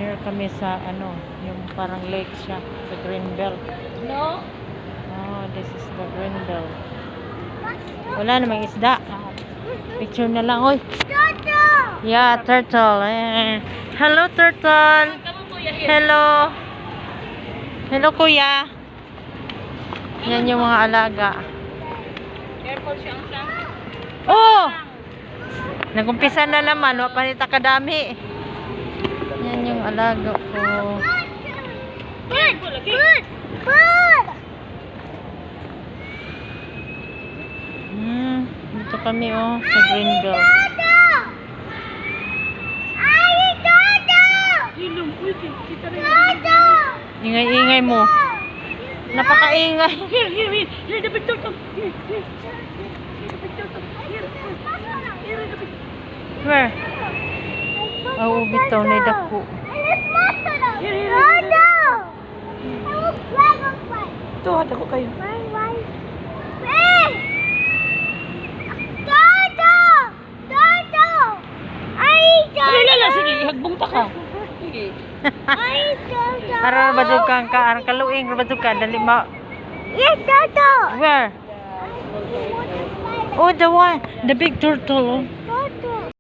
Here kami sa ano, yung parang lake siya sa Greenbelt. No? Oh, this is the Greenbelt. Wala namang isda. Picture na lang, oy. Turtle! Yeah, turtle. Hello, turtle. Hello. Hello, kuya. Yan yung mga alaga. Careful siya ang sang. Oh! Nagumpisa na naman. Panita kadami. Yan yung alaga ko. Bird! Bird! Bird! Dito kami oh, sa Greenbelt. Turtle! Ay, turtle! Turtle! Ingay-ingay mo. Napakaingay. Here, the big turtle. Here, here. The big turtle. Here, here, the big. Where? Oh, bitaw na dako. Turtle! I will dragonfly. Ito, hada ko kayo. Why? Hey! Turtle! Turtle! Ay, turtle! Sige, hagbong ta ka. Sige. Ay, turtle! Ara badukan ka, ara kaluing badukan dali ma. Yes, turtle! Where? Oh, the one, the big turtle. Oh.